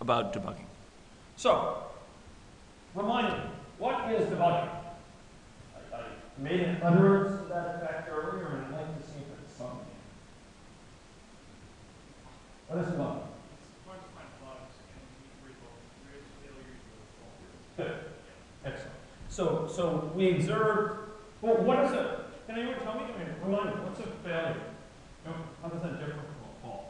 about debugging. So, remind me, what is debugging? I made an utterance to that effect earlier, and I'd like to see if it's something. What is debugging? Good. Excellent. So we observe, well, what is it? Can anyone tell me? Remind me, what's a failure? How does that differ from a fault?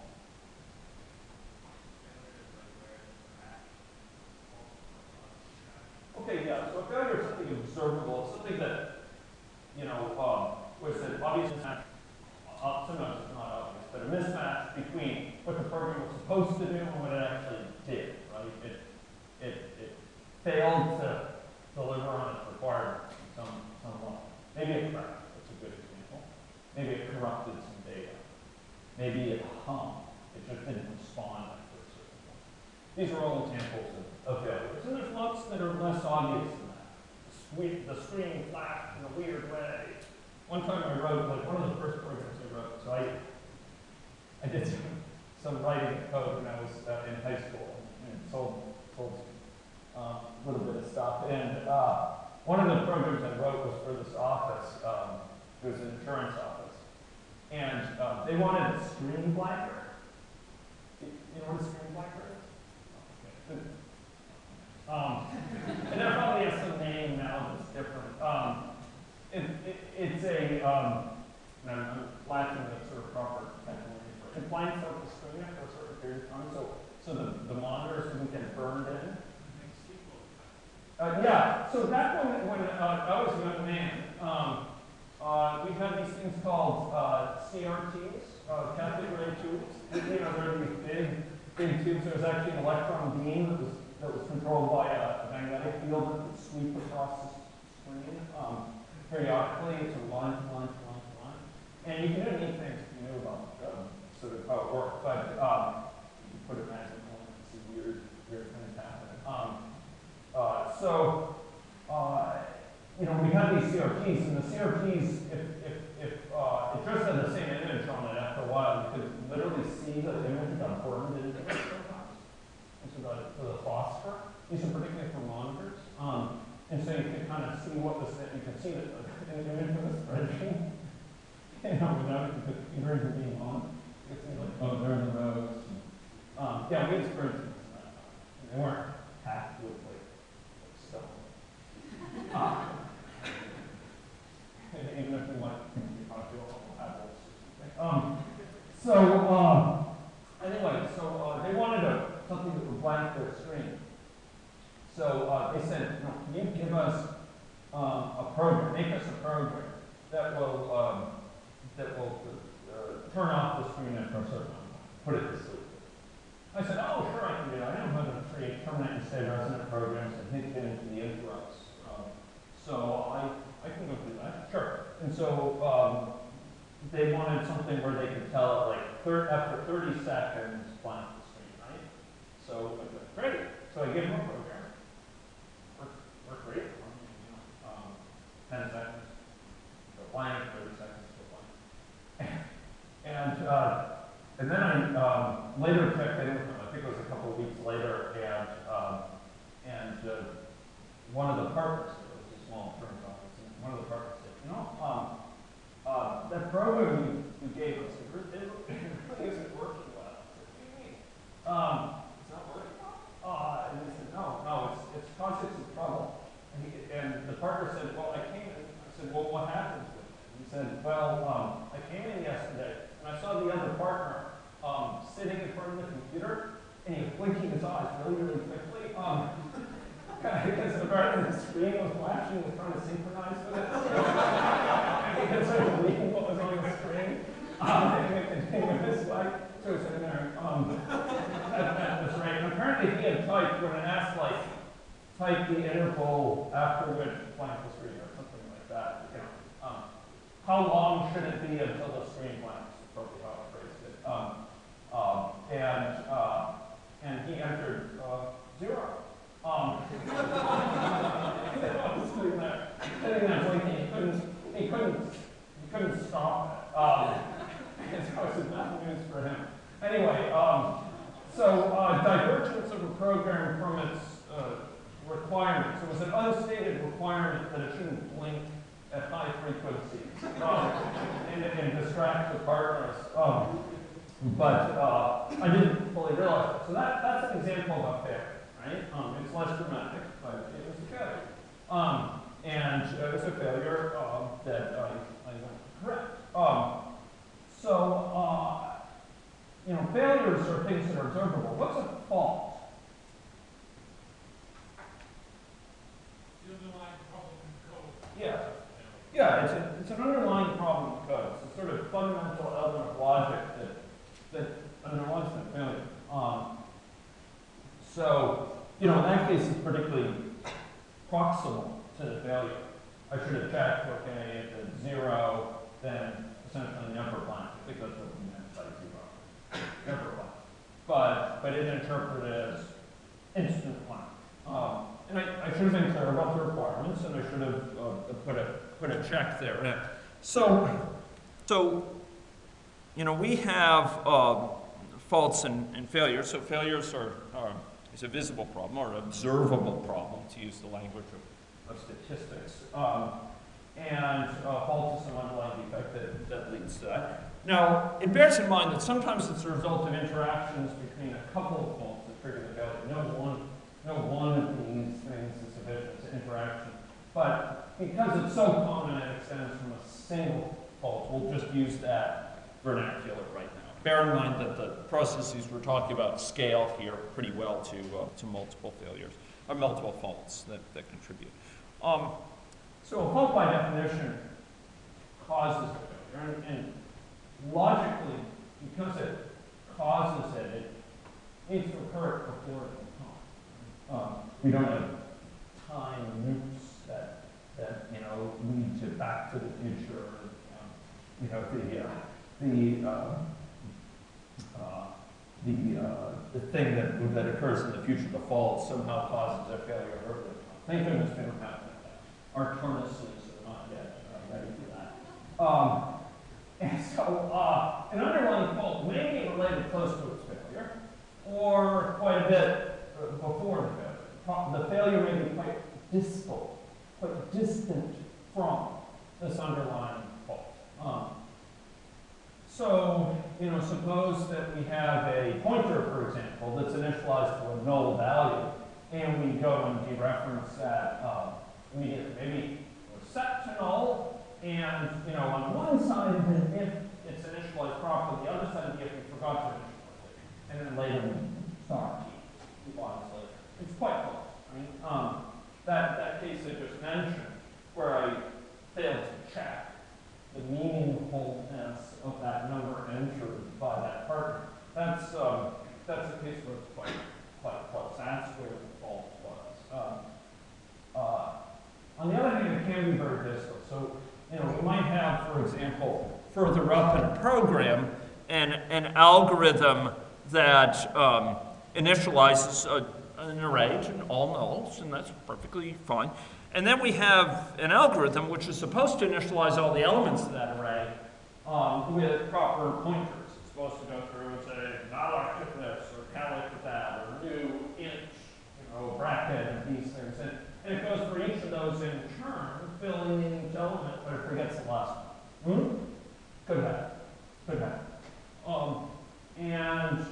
Okay, yeah, so a failure is something observable. It's something that, was an obvious mismatch. Sometimes it's not obvious, but a mismatch between what the program was supposed to do and what it actually did, right? It failed to deliver on its requirements in some level. Maybe it cracked, that's a good example. Maybe it corrupted some data. Maybe it hung. It just didn't respond after a certain point. These are all examples of failures. And there's lots that are less obvious than that. The screen flashed in a weird way. One time I wrote, like one of the first programs I wrote, so I did some writing code when I was in high school and sold a little bit of stuff. And one of the programs I wrote was for this office. It was an insurance office. And they wanted a screen blanker. You know what a screen blanker is? Okay. And that probably has some name now that's different. It's a, and I'm lacking the sort of proper technical name for it. It blanks out the screen for a certain period of time, so the monitors didn't get burned in. Yeah, so back when I was a young man, we had these things called CRTs, cathode ray tubes. They're these big tubes. There was actually an electron beam that was controlled by a magnetic field that would sweep across the screen periodically. It's a line to line to line to line. And you can do neat things if you knew about sort of how it worked. But you put it magically and see weird things happen. We had these CRTs, and the CRTs, if it just had the same image on it after a while, you could literally see the image got burned into it sometimes, into the phosphor. These are particularly for monitors. And so you can kind of see what was it. You can see that the image of the spreadsheet, without the computer even being on. You can see like, oh, there are the rows. Yeah, we experienced this. They weren't packed with like stuff. Even if we might be popular, we'll have those. Anyway, they wanted something that would blank their screen. So they said, can you give us a program, make us a program that will turn off the screen after a certain time, put it to sleep. I said, oh, sure, I can do that. I know how to create terminate and stay resident programs and hit into the interrupts. So I can go do that, sure. And so they wanted something where they could tell it like after 30 seconds, blank the screen, right? So I said, great. So I gave them a program. Worked great. 10 seconds, go blank, 30 seconds, go blank. And then I later checked in with them. I think it was a couple of weeks later, and one of the partners, it was a small firm office, and one of the partners said, that program you gave us, it really isn't working well. I said, what do you mean? It's not working well? And they said, no, it's causing some trouble. And the partner said, well, I came in. I said, well, what happened with it? He said, well, I came in yesterday, and I saw the other partner sitting in front of the computer, and he was blinking his eyes really, really quickly. Because apparently the screen was flashing, he was trying to synchronize with it. Because I was reading what was on the screen. And it continued this way. So he was sitting there at this rate. And apparently he had typed, when it asked, type the interval after which blank the screen, or something like that. How long should it be until the screen blanks? Is probably how I phrased it. And he entered 0. Sitting there blinking. He couldn't stop it. So it was bad news for him. Anyway, so divergence of program from its requirements. It was an unstated requirement that it shouldn't blink at high frequencies and distract the partners. But I didn't fully realize it. So that's an example of a failure, right? It's less dramatic, but it was a failure. And it was a failure that I went to correct. You know, failures are things that are observable. What's a fault? The underlying problem in code. Yeah. Yeah, it's an underlying problem in code. It's a sort of fundamental element of logic that underlies that failure. So, you know, in that case, it's particularly proximal to the failure. I should have checked, okay, if it's 0, then essentially in the upper plane. I think that's what we meant by 0. Upper plane. But it interpreted as instant plane. And I should have been clear about the requirements, and I should have put a check there. So you know, we have faults and failures. So failures is a visible problem or observable problem, to use the language of statistics. And fault is some underlying defect that leads to that. Now, it bears in mind that sometimes it's a result of interactions between a couple of faults that trigger the failure. No one of these things is sufficient to interaction. But because it's so common, it extends from a single fault. We'll just use that vernacular right now. Bear in mind that the processes we're talking about scale here pretty well to multiple failures, or multiple faults that contribute. So a fault by definition causes a failure, and logically, because it causes it, it needs to occur before it can come. We don't have time loops that you know lead to Back to the Future. You know the thing that occurs in the future, the fault, somehow causes a failure earlier. Thank goodness we don't have that. Our furnaces are not yet ready for that. And so an underlying fault may be related close to its failure, or quite a bit before the failure. The failure may be quite distal, quite distant from this underlying fault. So, you know, suppose that we have a pointer, for example, that's initialized to a null value, and we go and dereference that immediately. Maybe we're set to null, and, you know, on one side of it, if it's initialized properly, the other side of the if we forgot to initialize it, and then later we start later. It's quite close. I mean, that case I just mentioned, where I failed to check the meaningfulness of that number entered by that partner. That's a case where it's quite close. That's where the fault was. On the other hand, it can be very distal. So, you know, we might have, for example, further up in a program, an algorithm that initializes an array to all nulls, and that's perfectly fine. And then we have an algorithm which is supposed to initialize all the elements of that array with proper pointers. It's supposed to go through and say, malloc with this, or calloc with that, or new int, you know, bracket, and these things. And it goes for each of those in turn, filling in each element, but it forgets the last one. Could happen. And,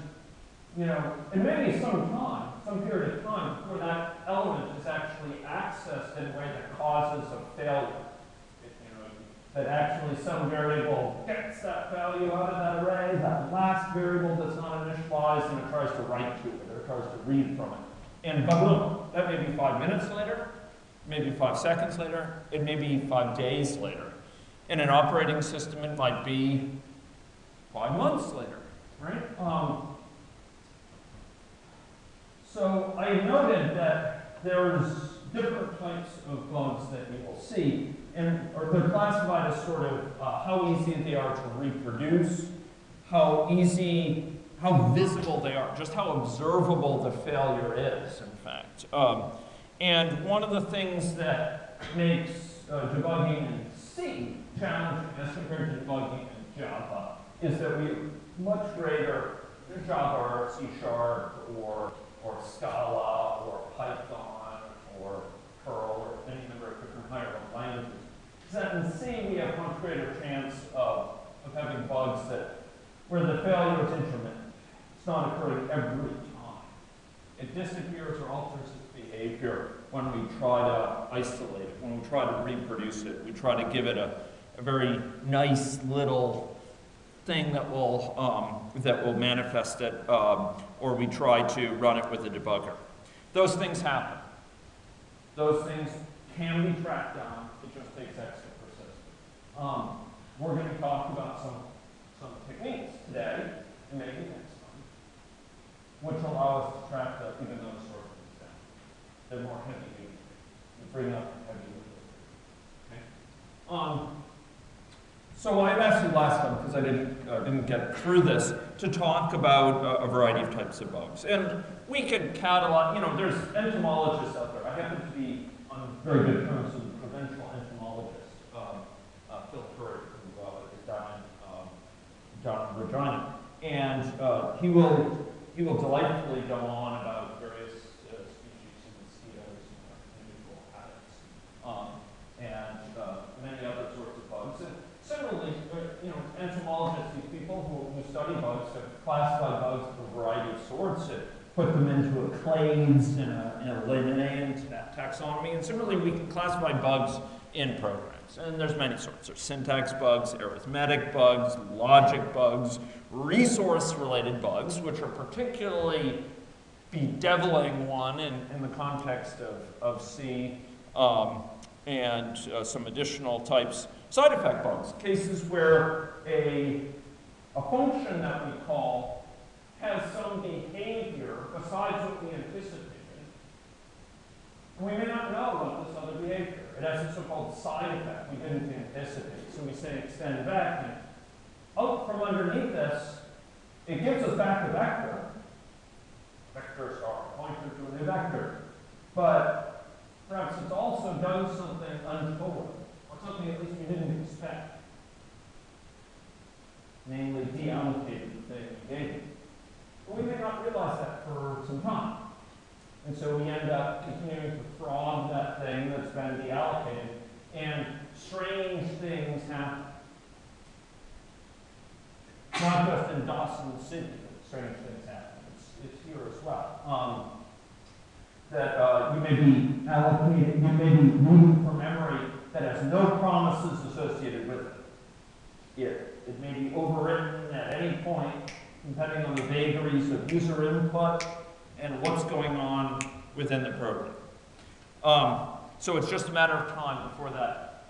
you know, it may be some period of time before that element is actually accessed in a way that causes a failure. You know, that actually some variable gets that value out of that array, that last variable that's not initialized, and it tries to write to it, or it tries to read from it. And boom, that may be 5 minutes later, maybe 5 seconds later, it may be 5 days later. In an operating system, it might be 5 months later, right? So I noted that there's different types of bugs that you will see, or they're classified as sort of how easy they are to reproduce, how visible they are, just how observable the failure is, in fact. And one of the things that makes debugging in C challenging as compared to debugging in Java is that we have much greater Java or C# or Scala it disappears or alters its behavior when we try to isolate it, when we try to reproduce it. We try to give it a very nice little thing that will manifest it, or we try to run it with a debugger. Those things happen. Those things can be tracked down. It just takes extra persistence. We're going to talk about some techniques today in making this which allow us to track even those sort of things down. They're more heavy duty. You bring up heavy duty. Okay. So I asked you last time, because I didn't get through this, to talk about a variety of types of bugs. And we could catalog, there's entomologists out there. I happen to be on very good terms with a provincial entomologist, Phil Curry, who is down in Regina. And he will delightfully go on about various species of mosquitoes and unusual habits, and many other sorts of bugs. And similarly, entomologists, these people who study bugs, have classified bugs of a variety of sorts and put them into a clades in a Linnaean taxonomy. And similarly, we can classify bugs in programs. And there's many sorts. There's syntax bugs, arithmetic bugs, logic bugs, resource-related bugs, which are particularly bedeviling one in the context of C, and some additional types. Side effect bugs, cases where a function that we call has some behavior besides what we anticipated. We may not know about this other behavior. It has a so-called side effect we didn't anticipate. So we say extend back, and out from underneath this, it gives us back a vector. Vectors are a pointer to a new vector. But perhaps it's also done something untoward, or something at least we didn't expect. Namely, deallocated the thing we gave it. But we may not realize that for some time. And so we end up continuing to fraud that thing that's been deallocated, and strange things happen. Not just in Dawson City that strange things happen. It's here as well. That you may be allocated, you may be moving from memory that has no promises associated with it. It may be overwritten at any point, depending on the vagaries of user input and what's going on within the program. So it's just a matter of time before that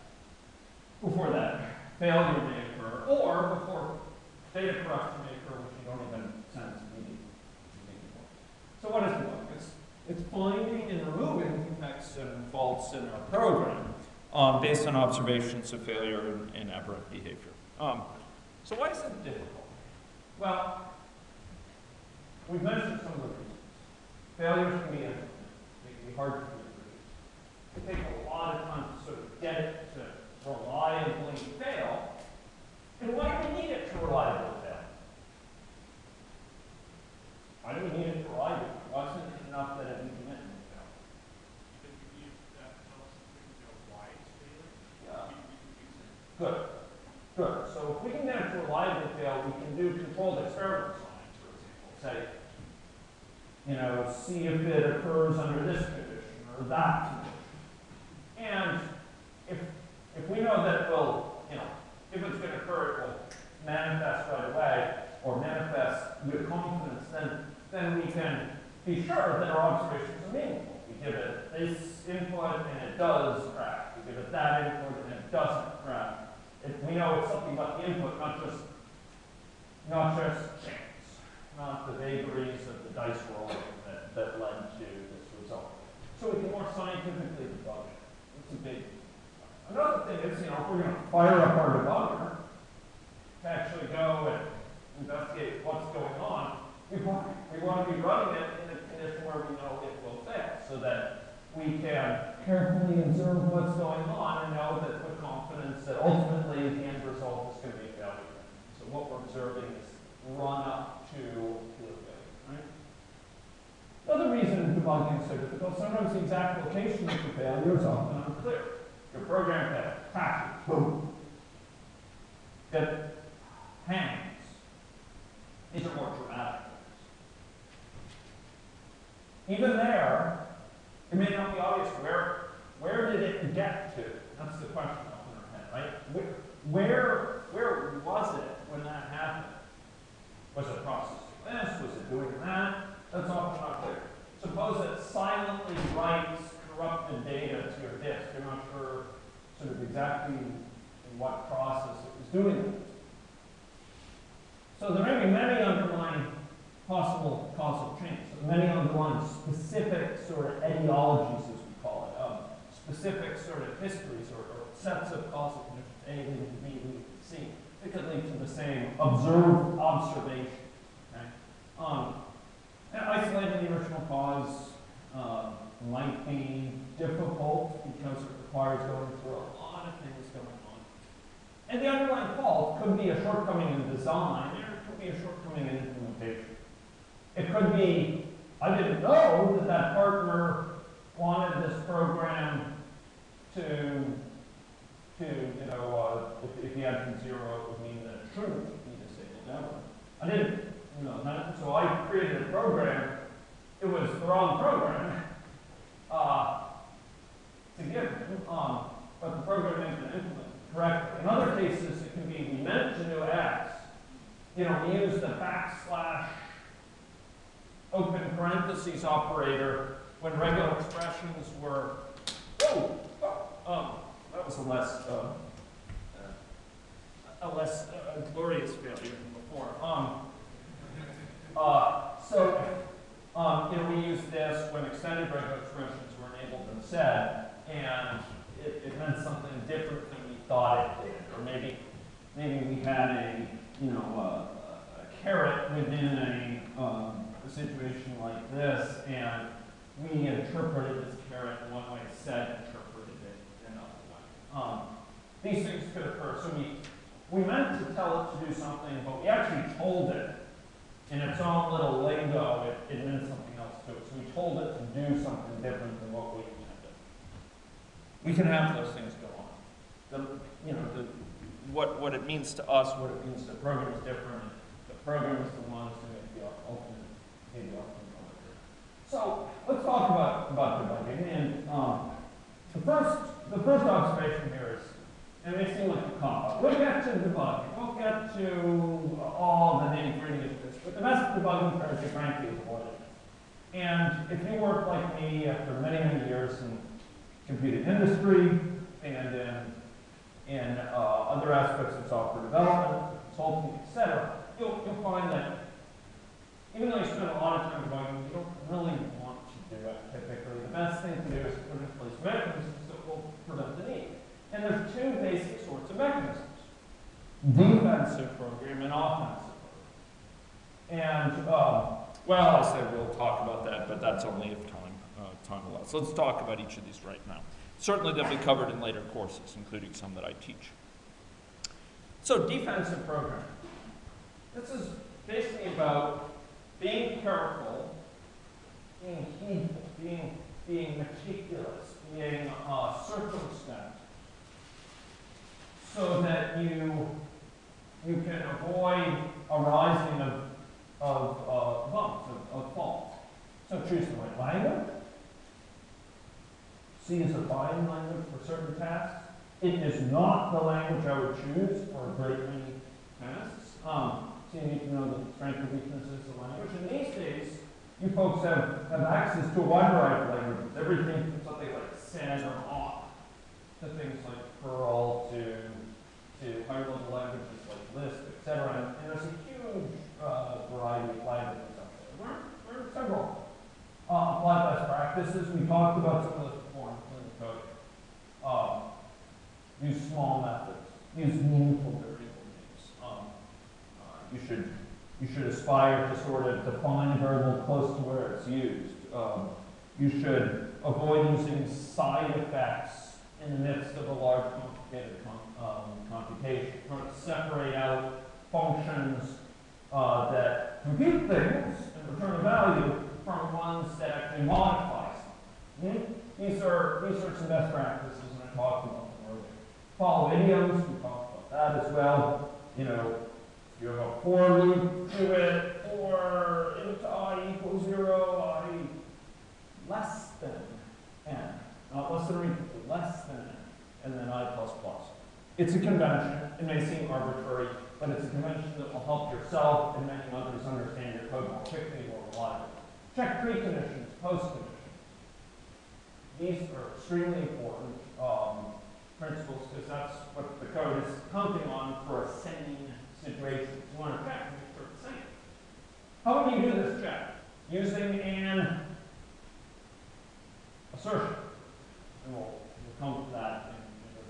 failure may occur, or before data corruption may occur, which you don't even sense immediately. So what is the bug? It's finding and removing defects and faults in our program based on observations of failure and aberrant behavior. So why is it difficult? Well, we've mentioned some of the reasons. Failures can be implemented. They can be hard to reproduce. It takes a lot of time to sort of get it to reliably fail. And why do we need it to reliably fail? Why do we need it to reliably fail? Why isn't it enough that it intermittently fail? Because we need that to tell us if we know why it's failing. Yeah. We Good. Good. So if we can get it to reliably fail, we can do controlled experiments on it, for example. Say, see if it occurs under this condition or that condition. And if we know that it will, if it's going to occur, it will manifest right away, or manifest with confidence, then we can be sure that our observations are meaningful. We give it this input and it does crack. We give it that input and it doesn't crack. We know it's something about the input, not just chance, not the vagaries of the dice rolling that led to this result. So we can more scientifically debug it. It's a big. Another thing is, if we're going to fire up our debugger to actually go and investigate what's going on, we want to be running it in a condition where we know it will fail, so that we can carefully observe what's going on and know that with confidence that ultimately the end result is going to be a failure. So what we're observing is run up to a failure. Right? Another reason debugging is so difficult, sometimes the exact location of the failure is often unclear. Your program fails, crashes, boom. It hangs. These are more dramatic things. even there, it may not be obvious where did it get to? That's the question up in our head, right? Where was it when that happened? Was it processing this? Was it doing that? That's often not clear. Suppose it silently writes corrupted data to your disk. You're not sure sort of exactly in what process it was doing it. So there may be many underlying possible causal chains, many underlying specific sort of etiologies, as we call it, specific sort of histories or sets of causal conditions, A leading to B leading to C. It could lead to the same observed observation. Okay? And isolating the original cause might be difficult because it requires going through a lot of things going on. And the underlying fault could be a shortcoming in design, or it could be a shortcoming in implementation. It could be, I didn't know that that partner wanted this program to you know, if you add from 0, it would mean that it shouldn't be disabled ever. I didn't know that, so I created a program. It was the wrong program to give him, but the program ain't going to implement it correctly. In other cases, it can be we meant to do X. You know, we use the / open parentheses operator when regular expressions were, that was a less glorious failure than before. You know, we used this when extended regular expressions were enabled and set, and it meant something different than we thought it did, or maybe we had a a caret within a situation like this, and we interpreted this caret in one way, set interpreted it another way. These things could occur. So we meant to tell it to do something, but we actually told it in its own little lingo, it meant something else to it. So we told it to do something different than what we intended. We can have those things go on. What it means to us, what it means to the program is different. The program is the one to make the ultimate delivery. So let's talk about debugging. And the first observation here is, and it may seem like a cop-out. We'll get to debugging. We'll get to all the nitty-gritty of this. But the best debugging strategy, frankly, is avoiding it. And if you work like me after many, many years in computing industry and in other aspects of software development, consulting, etc., you'll find that even though you spend a lot of time debugging, you don't really want to do it typically. The best thing to do is put in place mechanisms that will prevent the need. And there's two basic sorts of mechanisms: defensive program and offensive program. And, well, I said we'll talk about that, but that's only if time allows. So let's talk about each of these right now. Certainly they'll be covered in later courses, including some that I teach. So defensive program. This is basically about being careful, being heedful, being meticulous, being circumspect, so that you can avoid arising of bumps, of faults. So choose the right language. C is a fine language for certain tasks. It is not the language I would choose for a great many tasks. So you need to know the strength and weaknesses of the language. And these days, you folks have access to a wide variety of languages. Everything from something like Sen or Awk to things like Perl to higher level languages like Lisp, etc. And there's a huge variety of languages out there. There are several applied best practices. We talked about some of those before in the code. Use small methods. Use meaningful variable names. You should aspire to sort of define a variable close to where it's used. You should avoid using side effects in the midst of a large complicated computation. Trying to separate out functions that compute things and return a value from ones that actually modify something. These are some best practices, and I talked about them earlier. Follow idioms, we talked about that as well. You know, you have a for loop, do it for int I equals 0, I It's a convention. It may seem arbitrary, but it's a convention that will help yourself and many others understand your code more quickly, more reliably. Check preconditions, postconditions. These are extremely important principles because that's what the code is counting on for a sane situation. You want to check to make sure it's sane. How would you do this check? Using an assertion. And we'll come to that in just a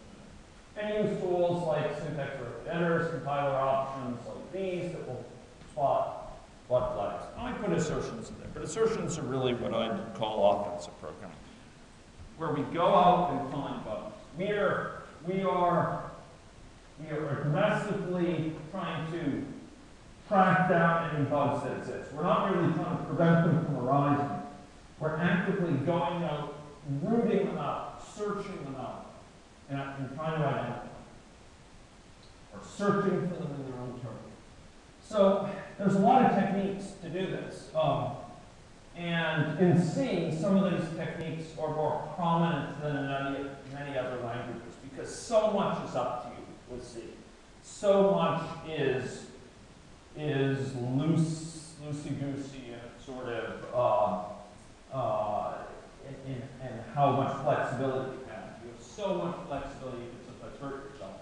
minute. And use tools like syntax editors, compiler options like these that will spot blood flags. I put assertions in there, but assertions are really what I'd call offensive programming, where we go out and find bugs. We are aggressively trying to track down any bugs that exist. We're not really trying to prevent them from arising. We're actively going out, rooting them out, searching them out, and trying to identify them. Or searching for them in their own terms. So there's a lot of techniques to do this. And in C, some of these techniques are more prominent than in many other languages because so much is up to you with C. So much is loosey-goosey and sort of in how much flexibility you have. You have so much flexibility you can sometimes hurt yourself.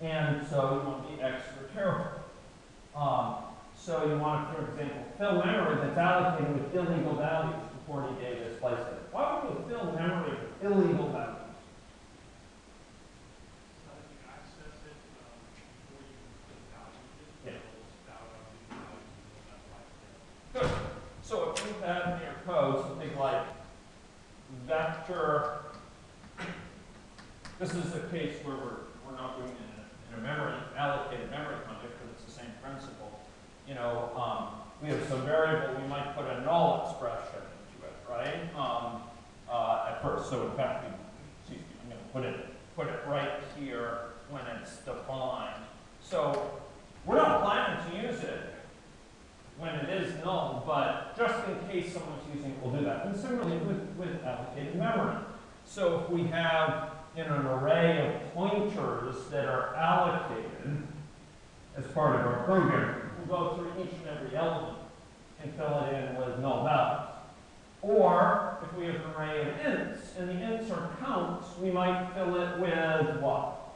And so you want to be extra careful. So you want to, for example, fill memory that's allocated with illegal values before any data is placed in it. Why would you fill memory with illegal values? So that you access it before you put values in. Yeah. Good. So if you have in your code something like vector, this is a case where we're not doing it in a memory, allocated memory context, but it's the same principle. You know, we have some variable, we might put a null expression into it, right? At first, so in fact, I'm going to put it right here when it's defined. So we're not planning to use it when it is null, but just in case someone's using it, we'll do that. And similarly with allocated memory. So if we have an array of pointers that are allocated as part of our program, we'll go through each and every element and fill it in with null values. Or if we have an array of ints, and the ints are counts, we might fill it with what?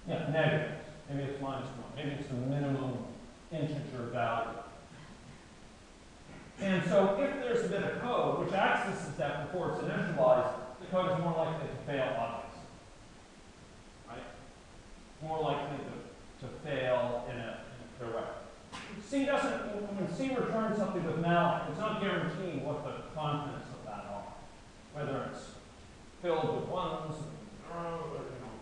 Yeah, negatives. Maybe it's -1. Maybe it's the minimum integer value. And so if there's a bit of code which accesses that before it's initialized, the code is more likely to fail obviously. Right? More likely to fail in a clear way. C doesn't, when C returns something with malloc, it's not guaranteeing what the contents of that are. Whether it's filled with ones,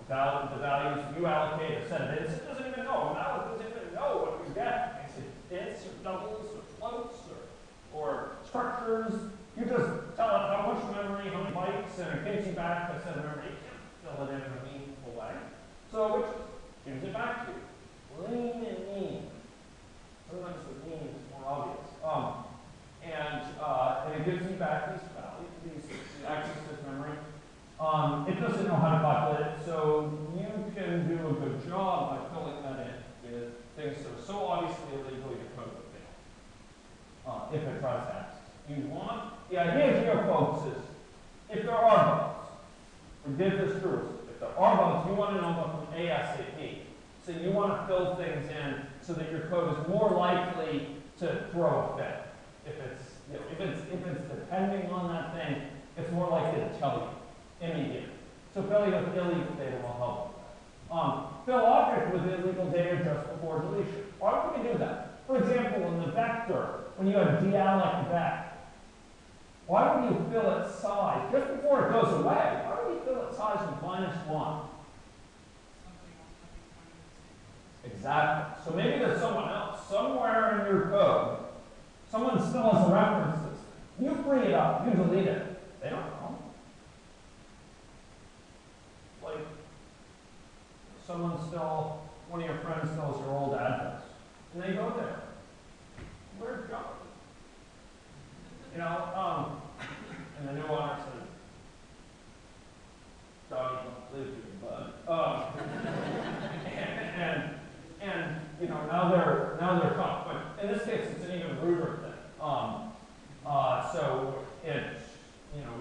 the values you allocate a set of ints, it doesn't even know. Malloc doesn't even know what you get. Is it ints or doubles or floats or structures? You just tell it how much memory, how many bytes, and it gives you back a set of memory. You can't fill it in a meaningful way. So it just gives it back to you. Lean and mean. Sometimes with mean is more obvious. And it gives you back these values, these access to memory. It doesn't know how to populate it, so you can do a good job by filling that in with things that are so obviously illegal your code would fail if it tries to access. The idea here, folks, is if there are bugs, forgive this truth, if there are bugs, you want to know about them ASAP. So you want to fill things in so that your code is more likely to throw a fit. If it's depending on that thing, it's more likely to tell you immediately. So filling with illegal data will help. Fill object with illegal data just before deletion. Why would we do that? For example, in the vector, when you have dealloc vec, why would you fill its size just before it goes away? Why would you fill its size with -1? Exactly. So maybe there's someone else, somewhere in your code, someone still has a reference system. You free it up, you delete it. They don't know. Like, one of your friends knows your old address, and they go there. Where'd it go? And the new owner said, Johnny, don't live here, bud. so it's, you know,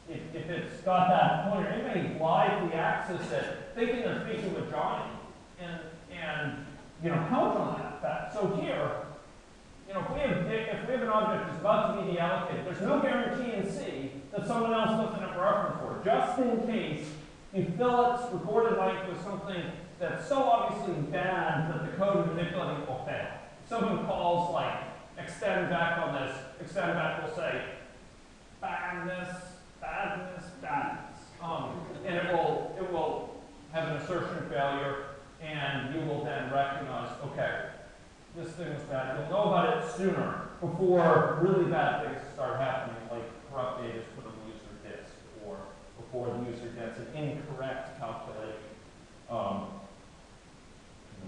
if it's got that pointer, it may blithely access it, thinking they're speaking with Johnny, and you know, count on that fact. So here, you know, if we have an object that's about to be deallocated, there's no guarantee in C that someone else doesn't have a reference for it. Just in case you fill its recorded length with something that's so obviously bad that the code manipulating it will fail. If someone calls like extend back on this, extend back will say badness, badness, badness. And it will have an assertion failure, and you will then recognize, okay, this thing is bad. You'll know about it sooner before really bad things start happening, like corrupt data is put on the user disk, or before the user gets an incorrect calculation,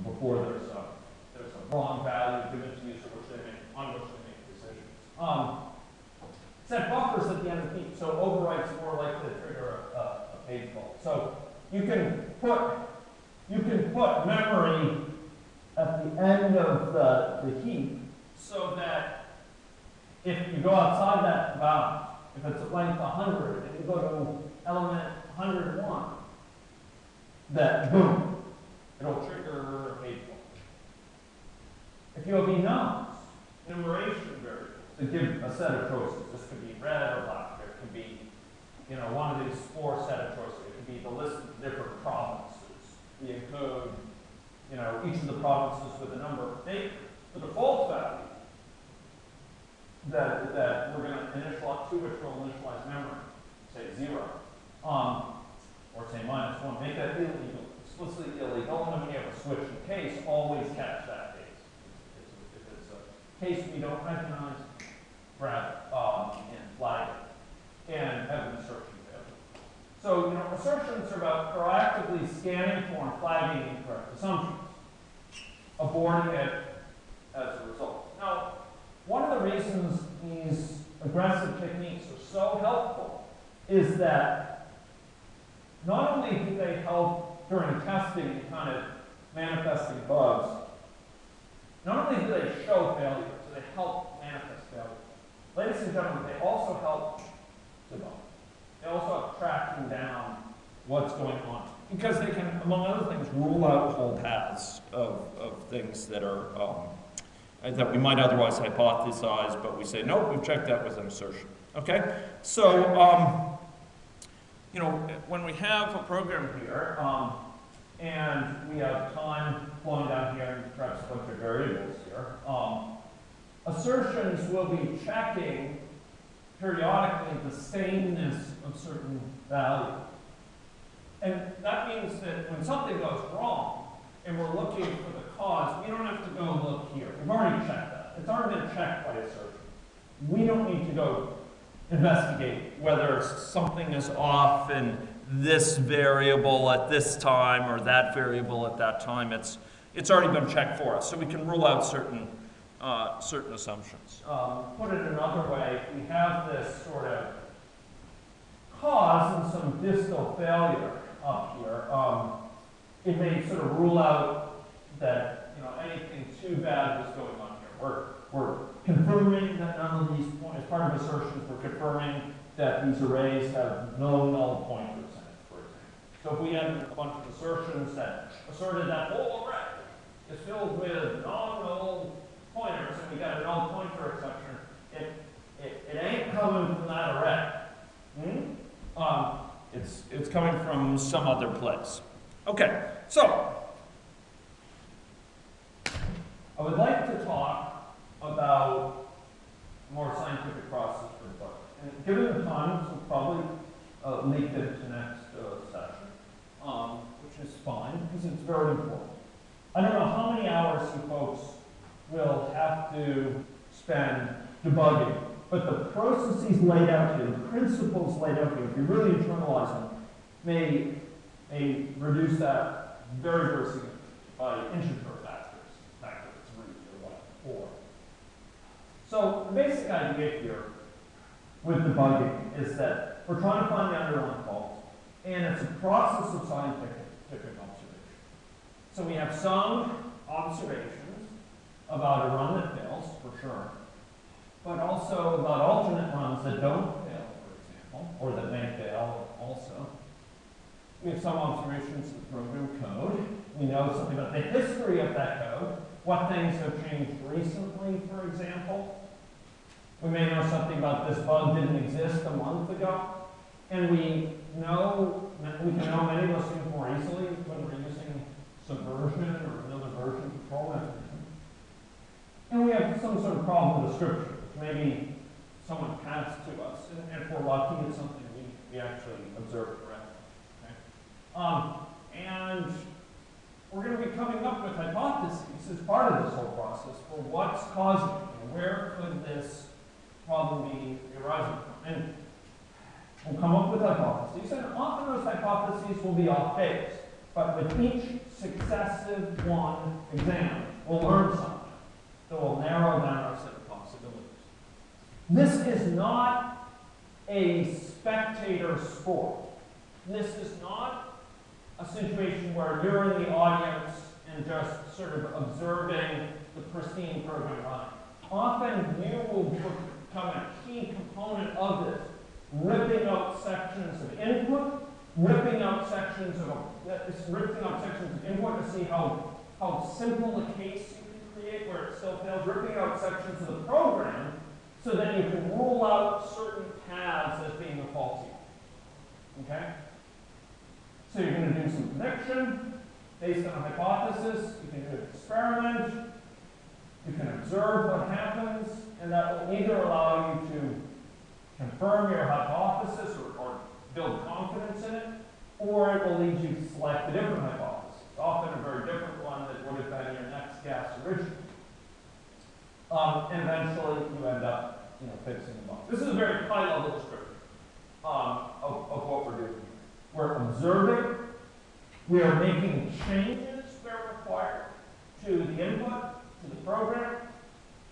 before there's a wrong value given to the user on which they make decisions. Set buffers at the end of the heap, so overwrites more likely to trigger a page fault. So you can put memory at the end of the heap so that if you go outside that bound, if it's at length 100 and you go to element 101, that boom, it'll trigger a page fault. If you have enums, enumeration variables, to give a set of choices, this could be red or black, it could be, you know, one of these 4 set of choices, it could be the list of different provinces. We encode, you know, each of the provinces with a number. The default value that we're going to initialize, to which we'll initialize memory, say 0, or say -1, make that illegal, explicitly illegal, and then when you have a switch in case, always catch that case. If it's a case we don't recognize, grab it and flag it, and have an assertion failure. So, you know, assertions are about proactively scanning for and flagging incorrect assumptions, aborting it as a result. Now, one of the reasons these aggressive techniques are so helpful is that not only do they help during testing and kind of manifesting bugs, not only do they show failure, so they help manifest failure. Ladies and gentlemen, they also help debug. They also help tracking down what's going on. Because they can, among other things, rule out whole paths of things that are that we might otherwise hypothesize, but we say, nope, we've checked that with an assertion. Okay? So, you know, when we have a program here, and we have time flowing down here and perhaps a bunch of variables here, assertions will be checking periodically the sameness of certain values. And that means that when something goes wrong and we're looking for the cause, we don't have to go look here. We've already checked that. It's already been checked by assertion. We don't need to go investigate whether something is off in this variable at this time or that variable at that time. It's already been checked for us, so we can rule out certain assumptions. Put it another way, we have this sort of cause and some distal failure up here. It may sort of rule out that, you know, anything too bad was going on here. We're confirming that none of these points, as part of assertions, we're confirming that these arrays have no null pointers in it, for example. So if we had a bunch of assertions that asserted that whole array is filled with non-null pointers, and we got a null pointer exception, it ain't coming from that array. It's coming from some other place. Okay, so I would like to talk about a more scientific process for debugging. And given the time, this will probably leak into next session, which is fine because it's very important. I don't know how many hours you folks will have to spend debugging, but the processes laid out here, the principles laid out here, if you really internalize them, may reduce that very, very significantly by integer factors, factor 3 or 4. So the basic idea here with debugging is that we're trying to find the underlying fault, and it's a process of scientific observation. So we have some observations about a run that fails, for sure. but also about alternate runs that don't fail, for example, or that may fail also. We have some observations of program code. We know something about the history of that code, what things have changed recently, for example. We may know something about this bug didn't exist a month ago. And we can know many of those things more easily when we're using subversion or another version control mechanism. And we have some sort of problem description, which maybe someone passed to us, and if we're lucky, it's something we actually observe correctly. Okay? And we're going to be coming up with hypotheses as part of this whole process for what's causing it, and where could this problem be arising from. And we'll come up with hypotheses, and often those hypotheses will be off base. But with each successive one exam, we'll learn something that will narrow down our set of possibilities. This is not a spectator sport. This is not a situation where you're in the audience and just sort of observing the pristine program running. Often you will become a key component of this, ripping out sections of input, ripping out sections of input to see how simple a case you can create where it still fails, ripping out sections of the program so that you can rule out certain paths as being a faulty. Okay? So you're going to do some prediction based on a hypothesis. You can do an experiment. You can observe what happens, and that will either allow you to confirm your hypothesis or build confidence in it, or it will lead you to select a different hypothesis, often a very different one that would have been your next guess originally. And eventually you end up fixing the bug. This is a very high-level description of what we're doing here. We're observing, we are making changes where required to the input, to the program,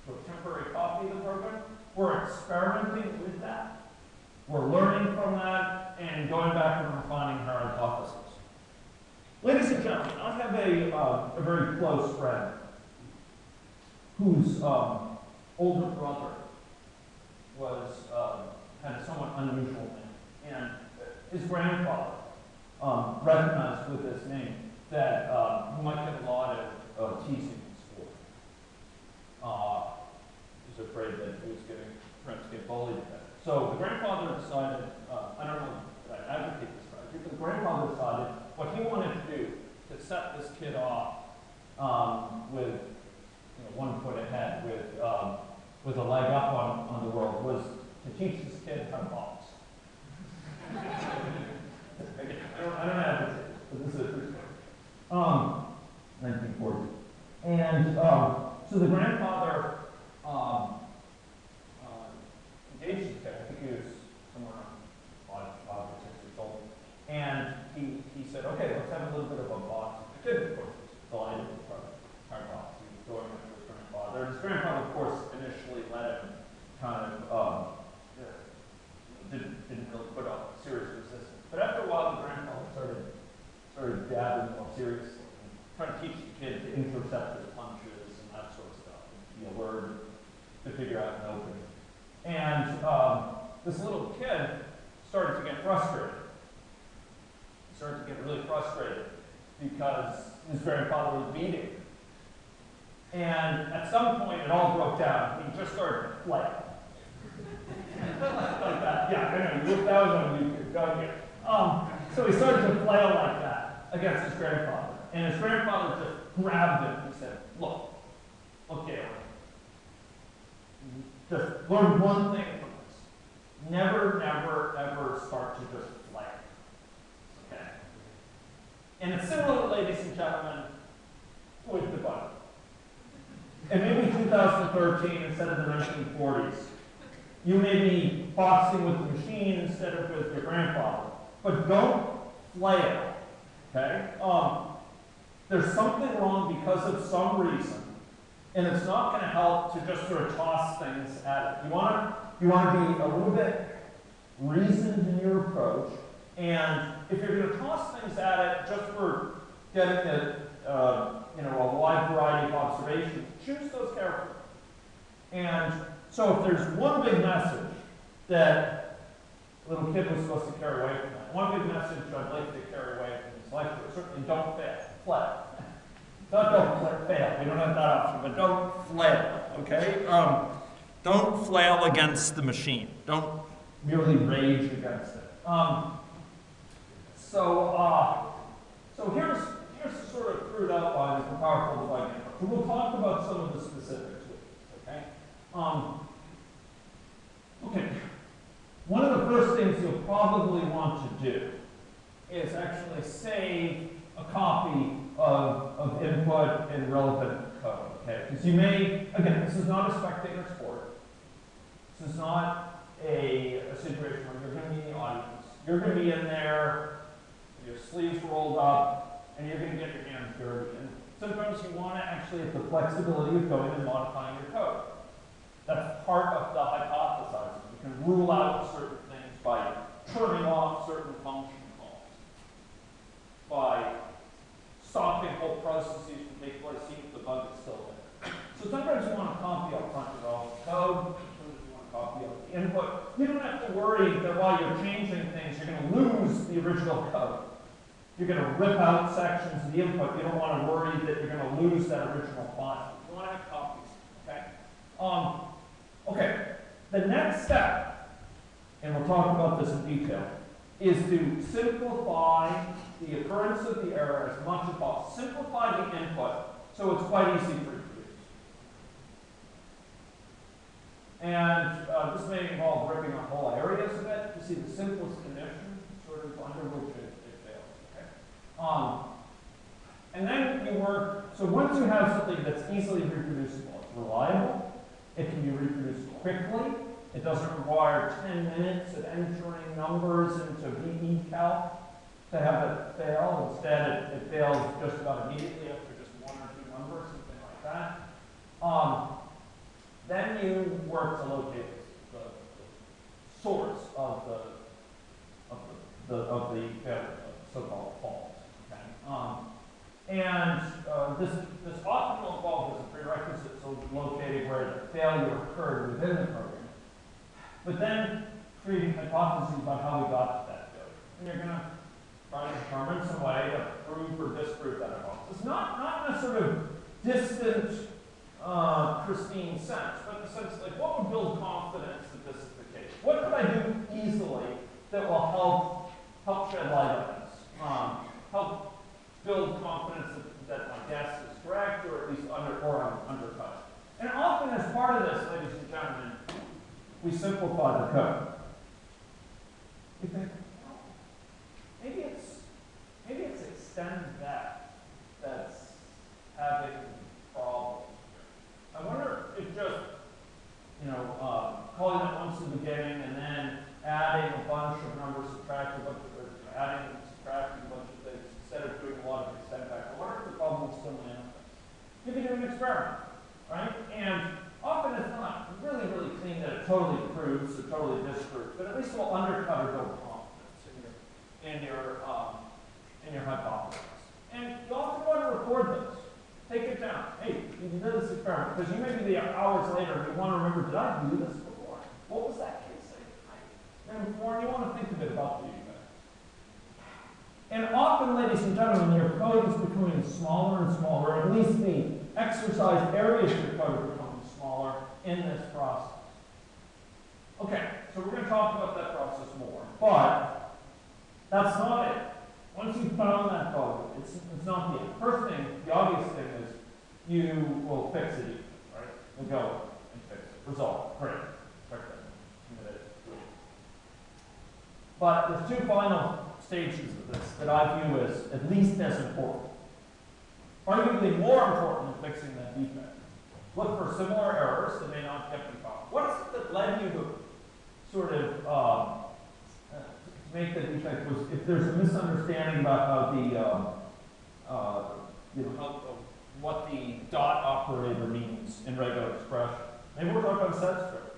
to a temporary copy of the program. We're experimenting with that. We're learning from that and going back and refining our hypothesis. Ladies and gentlemen, I have a very close friend whose older brother had a somewhat unusual name. And his grandfather recognized with this name that he might get a lot of teasing in school. He was afraid that he was perhaps get bullied. So the grandfather decided, I don't know that I advocate this strategy, but the grandfather decided what he wanted to do to set this kid off with 1 foot ahead, with a leg up on the world, was to teach this kid how to box. I don't advocate this, but this is a true story. 1940. And so the grandfather engaged this kid. I think he was somewhere around 5 or 6 years old. And he said, okay, let's have a little bit of a box. The kid, of course, was delighted with our box. He was going with his grandfather. His grandfather, of course, initially let him didn't really put up serious resistance. But after a while, the grandfather started dabbling more seriously, and trying to teach the kid to intercept his punches and that sort of stuff, and be alert to figure out an opening. And this little kid started to get frustrated. He started to get really frustrated because his grandfather was beating him. And at some point, it all broke down. He just started to flail. Like that. Yeah, I know. That was on YouTube. Go here. So he started to flail like that against his grandfather. And his grandfather just grabbed him and said, look, Galen, just learn one thing from this. Never, never, ever start to just flail. Okay? And it's similar, ladies and gentlemen, with debugging. And maybe 2013 instead of the 1940s. You may be boxing with the machine instead of with your grandfather. But don't flail, okay? There's something wrong because of some reason, and it's not going to help to just sort of toss things at it. You want to be a little bit reasoned in your approach, and if you're going to toss things at it just for getting a wide variety of observations, choose those carefully. And So if there's one big message that a little kid was supposed to carry away from that, one big message I'd like to carry away from this lecture, certainly don't fail, flail. Don't fail, we don't have that option, but don't flail, okay? Don't flail against the machine. Don't merely rage against it. So here's the sort of crude outline of the powerful debugging approach. We'll talk about some of the specifics with this, okay? Okay. One of the first things you'll probably want to do is actually save a copy of input and relevant code, okay? Because you may, again, this is not a spectator sport. This is not a situation where you're going to be in the audience. You're going to be in there, your sleeves rolled up, and you're going to get your hands dirty. And sometimes you want to actually have the flexibility of going and modifying your code. That's part of the hypothesizing. You can rule out certain things by turning off certain function calls, by stopping whole processes from taking place, seeing if the bug is still there. So sometimes you want to copy up front of all the code. Copy of the input. You don't have to worry that while you're changing things, you're going to lose the original code. You're going to rip out sections of the input. You don't want to worry that you're going to lose that original file. You want to have copies, okay? Okay, the next step, and we'll talk about this in detail, is to simplify the occurrence of the error as much as possible. Simplify the input so it's quite easy for you. And this may involve ripping out whole areas of it to see the simplest condition, sort of under which it fails. Okay. And then you work, so once you have something that's easily reproducible, it's reliable, it can be reproduced quickly, it doesn't require 10 minutes of entering numbers into VE-calc to have it fail. Instead, it fails just about immediately after just one or two numbers, something like that. Then you work to locate the source of the so-called fault. Okay? This often will involve as a prerequisite to locating where the failure occurred within the program, but then creating hypotheses about how we got to that failure. And you're going to try to determine some way to prove or disprove that hypothesis. Not in a sort of distant, pristine sense, but in the sense like what would build confidence that this is the case? What could I do easily that will help shed light on this? Help build confidence that my guess is correct, or at least undercut. And often as part of this, ladies and gentlemen, we simplify the code. You think, well, maybe it's extend that's having problems. I wonder if just, calling it once in the beginning and then adding a bunch of numbers, subtracting a bunch of, adding and subtracting a bunch of things instead of doing a lot of extend back. I wonder if the problem will still manifest. You can do an experiment, right? And often it's not really, really clean that it totally proves or totally disproves, but at least it will undercut or build confidence in your hypothesis. And you often want to record this. Take it down. Hey, you did this experiment. Because you may be hours later and you want to remember, did I do this before? What was that case like? And before, you want to think a bit about the event. And often, ladies and gentlemen, your code is becoming smaller and smaller, or at least the exercise areas of your code are becoming smaller in this process. Okay, so we're going to talk about that process more. But that's not it. Once you've found that bug, it's not the end. First thing, the obvious thing is you will fix it, right? You'll go and fix it. Resolve. Great. But there's two final stages of this that I view as at least as important. Arguably more important than fixing that defect. Look for similar errors that may not have been found. What is it that led you to sort of make the defect? Was if there's a misunderstanding about how what the dot operator means in regular expression. Maybe we're talking about set script.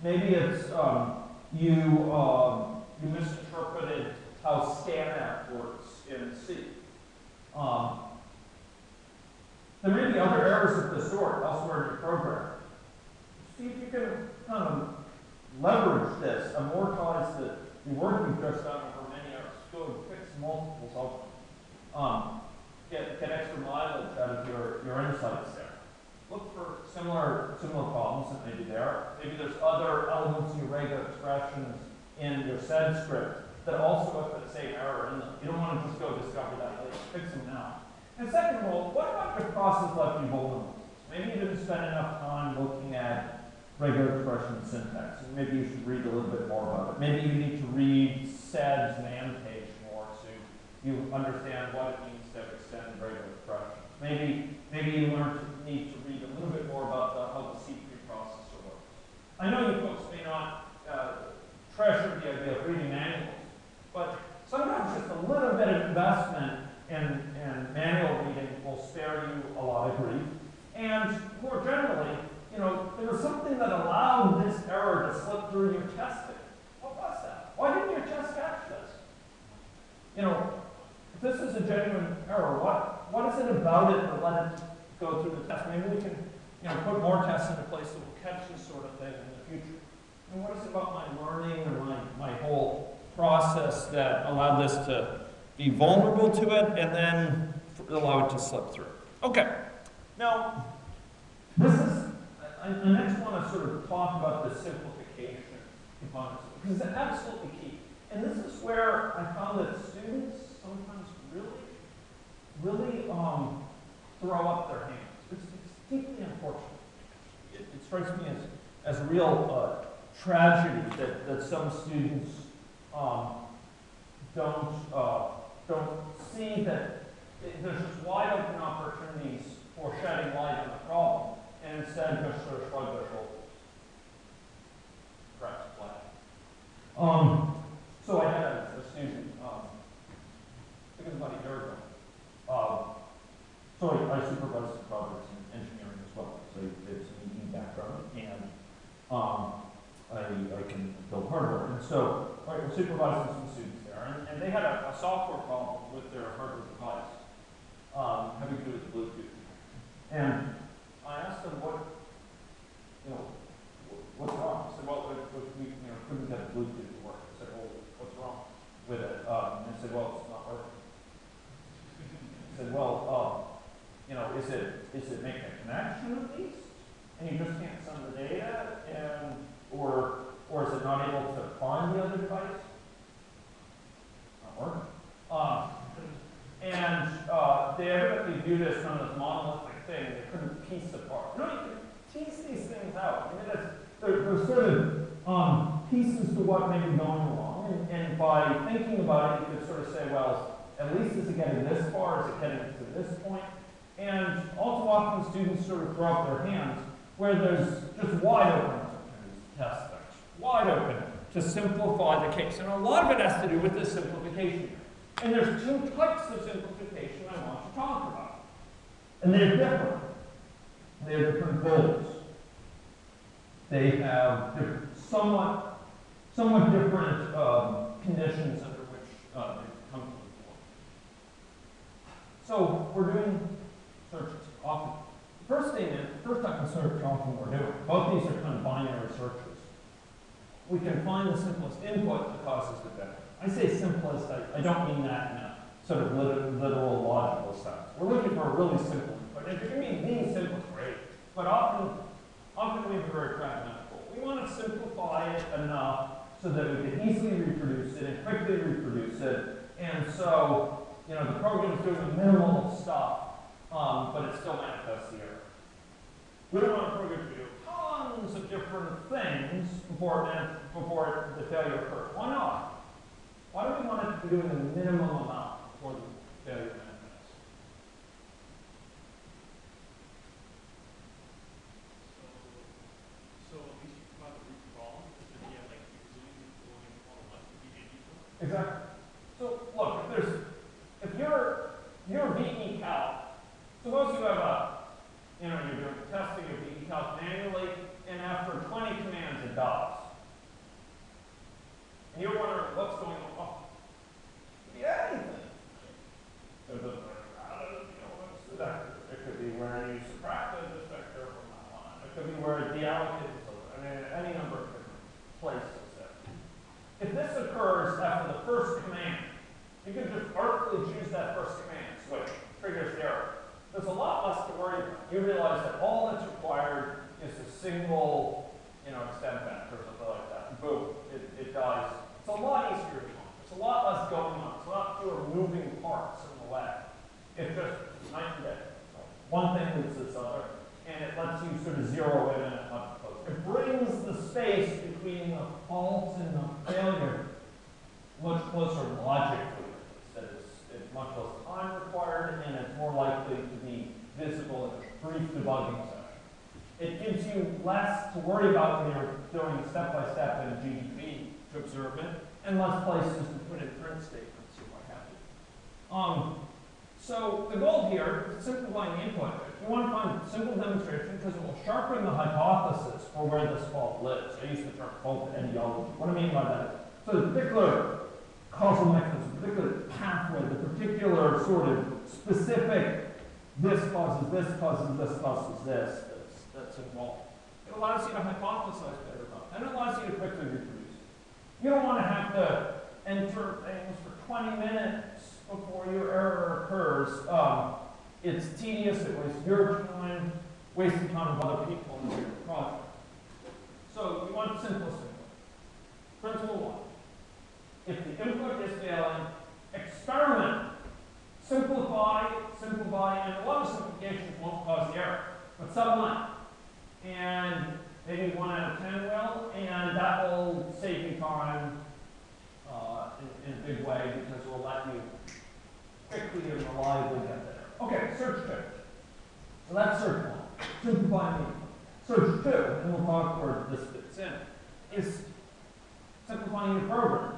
Maybe it's you misinterpreted how scanf works in C. There may be other errors of this sort elsewhere in your program. See if you can leverage this, amortize the work you've just done over many hours, go and fix multiples of them. Get extra mileage out of your insights there. Look for similar problems that may be there. Maybe there's other elements in your regular expressions in your sed script that also have the same error in them. You don't want to just go discover that later. Fix them now. And second of all, what about your process left you vulnerable? Maybe you didn't spend enough time looking at regular expression syntax. Maybe you should read a little bit more about it. Maybe you need to read sed's man page more so you understand what it means to extend regular expression. Maybe you need to read a little bit more about how the C preprocessor works. I know you folks may not treasure the idea of reading manuals, but sometimes just a little bit of investment in manual reading will spare you a lot of grief. And more generally, you know, there was something that allowed this error to slip through your testing. What was that? Why didn't your test catch this? You know, if this is a genuine error, what is it about it that let it go through the test? Maybe we can, you know, put more tests into place that will catch this sort of thing in the future. And what is it about my learning or my whole process that allowed this to be vulnerable to it and then allow it to slip through? Okay. Now, this is, I next want to sort of talk about the simplification components, because it's absolutely key. And this is where I found that students sometimes really throw up their hands. It's deeply unfortunate. It strikes me as a real tragedy that some students don't see that there's just wide open opportunities for shedding light on the problem, and instead just sort of shrug their shoulders. Perhaps flat. So I had a student, I think it was about a year ago. So I supervised some projects in engineering as well. So it's an EE background, and I can build hardware. And so we're supervising some students there, and they had a software problem with their hardware device having to do with Bluetooth. And I asked them what's wrong? I said, well, we couldn't get Bluetooth to work. I said, well, what's wrong with it? And they said, well, it's not working. I said, well, is it making a connection at least? And you just can't send the data, or is it not able to find the other device? Not working. And they evidently viewed it as kind of this monolithic thing. They couldn't piece it apart. You can piece these things out. I mean, there's sort of pieces to what may be going wrong. And by thinking about it, you could sort of say, well, at least is it getting this far? Is it getting to this point? And all too often, students sort of throw up their hands where there's just wide open opportunities to test things. Wide open to simplify the case. And a lot of it has to do with this simplification. And there's two types of simplification I want to talk about. And they're different. They're different goals. They have somewhat different conditions under which they come to the fore. So we're doing searches often. First I can search often we're doing. Both these are kind of binary searches. We can find the simplest input that causes the benefit. I say simplest, I don't mean that in a sort of literal, logical sense. We're looking for a really simple input. If you can mean the simplest, great. But often we have a very pragmatic goal. We want to simplify it enough so that we can easily reproduce it and quickly reproduce it. And so, the program is doing a minimal stuff, but it still manifests the error. We don't want a program to do tons of different things before the failure occurs. Why not? Why do we want it to be doing a minimum amount before the failure manifests? So at least you come out the root problem, because then you have like resilience going on the left of the EJD. Exactly. So look, if you're VE calc, suppose you have you're doing testing of VE calc manually, and after 20 commands it dies. And you're wondering what's going on. Oh, it could be anything. There's a what's the vector? It could be where you subtracted this vector from that line. It could be where it deallocated. I mean, any number of different places. first command. You can just artfully choose that first command, which triggers the error. There's a lot less to worry about. You realize that all that's required is a single, extend factor or something like that. Boom, it dies. It's a lot easier to run. There's a lot less going on. It's a lot fewer moving parts in the way. It's just night and day. One thing leads to this other, and it lets you sort of zero in and up close. It brings the space between the fault and the failure much closer logically. It's much less time required, and it's more likely to be visible in a brief debugging session. It gives you less to worry about when you're doing step-by-step in GDB to observe it, and less places to put in print statements or what have you. So the goal here is simplifying the input. You want to find a simple demonstration because it will sharpen the hypothesis for where this fault lives. I use the term fault etiology. What I mean by that is, so the particular causal mechanism, the particular pathway, the particular sort of specific this causes this causes this causes this that's involved. It allows you to hypothesize better about it, and it allows you to quickly reproduce it. You don't want to have to enter things for 20 minutes before your error occurs. It's tedious, it wastes your time, wastes the time of other people in your project. So you want simplicity. Principle 1. If the input is failing, experiment. Simplify, and a lot of simplifications won't cause the error, but some might. And maybe 1 out of 10 will, and that will save you time in a big way because it will let you quickly and reliably get there. Okay, search 2. So that's search 1. Simplifying the input. Search 2, and we'll talk where this fits in, is simplifying your program.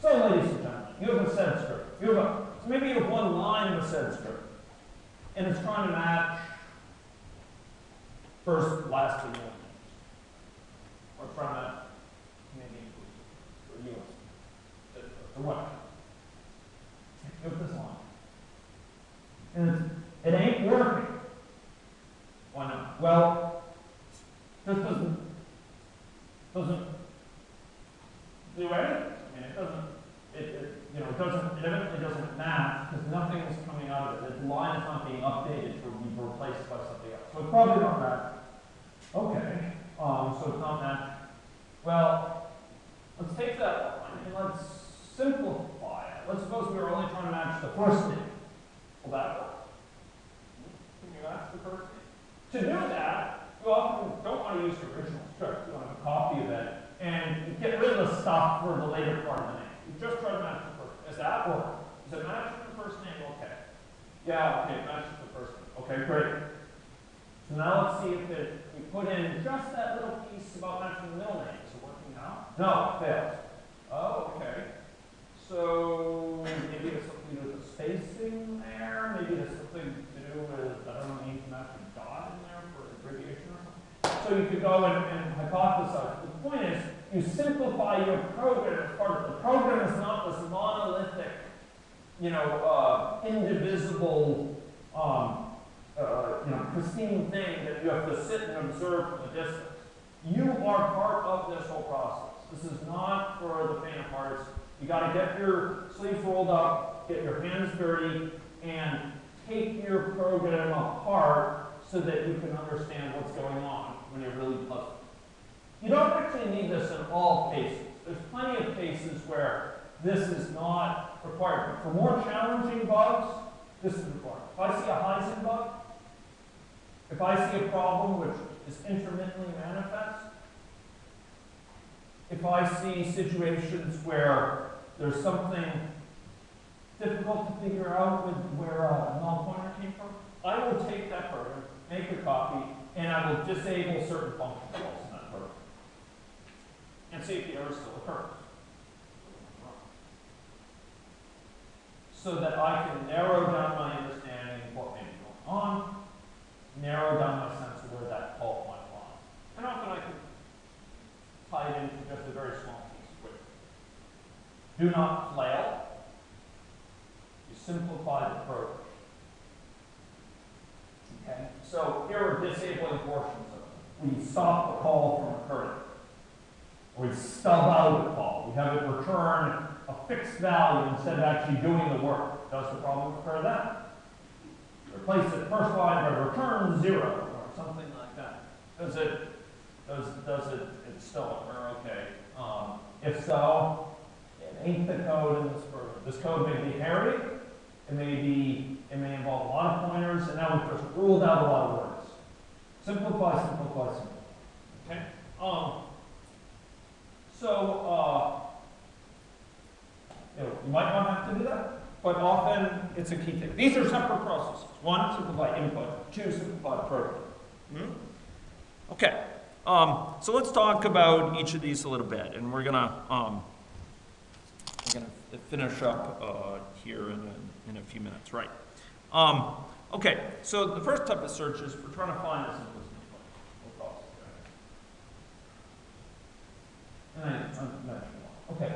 So, ladies and gentlemen, you have a sed script. So maybe you have one line of a sed script, and it's trying to match first, last, and middle names, or trying to maybe for US, or what? You have this line, and it ain't working. Why not? Well, this doesn't do anything. I mean, it evidently doesn't match because nothing is coming out of it. The line is not being updated to be replaced by something else. So it's probably not matching. Okay, so it's not matching. Well, let's take that line and let's simplify it. Let's suppose we were only trying to match the first name. Will that work? Can you match the first name? To do that, you often don't want to use the original script. You want to have a copy of it, and you get rid of the stuff for the later part of the name. You just try to match the first name. Does that work? Does it match the first name? Okay. Yeah, okay, it matches the first name. Okay, great. So now let's see if we put in just that little piece about matching the middle name. Is it working now? No, it fails. Oh, okay. So maybe it has something to do with the spacing there. Maybe it has something to do with, I don't know, need to match a dot in there for abbreviation or something. So you could go and hypothesize. The point is, you simplify your program as part of it. The program is not this monolithic, indivisible, pristine thing that you have to sit and observe from a distance. You are part of this whole process. This is not for the faint of hearts. You got to get your sleeves rolled up, get your hands dirty, and take your program apart so that you can understand what's going on when you're really puzzled. You don't actually need this in all cases. There's plenty of cases where this is not required. But for more challenging bugs, this is required. If I see a Heisenberg bug, if I see a problem which is intermittently manifest, if I see situations where there's something difficult to figure out with where a null pointer came from, I will take that program, make a copy, and I will disable certain function calls in that program and see if the error still occurs. So that I can narrow down my understanding of what may be going on, narrow down my sense of where that fault might lie. And often I can tie it into just a very small piece of code. Do not flail. You simplify the program. Okay? So here are disabling portions of it. We stop the call from occurring. Or we stub out a call. We have it return a fixed value instead of actually doing the work. Does the problem occur then? Replace it first line by return 0 or something like that. Does it still occur? Okay. If so, it ain't the code in this program. This code may be hairy. It may involve a lot of pointers, and now we've just ruled out a lot of words. Simplify, simplify, simplify. Okay. You might not have to do that, but often it's a key thing. These are separate processes. 1, simplify input. 2, simplify program. Okay. So let's talk about each of these a little bit, and we're gonna finish up here in a few minutes, right? Okay. So the first type of search is we're trying to find the simplest input. And I mentioned one. Okay.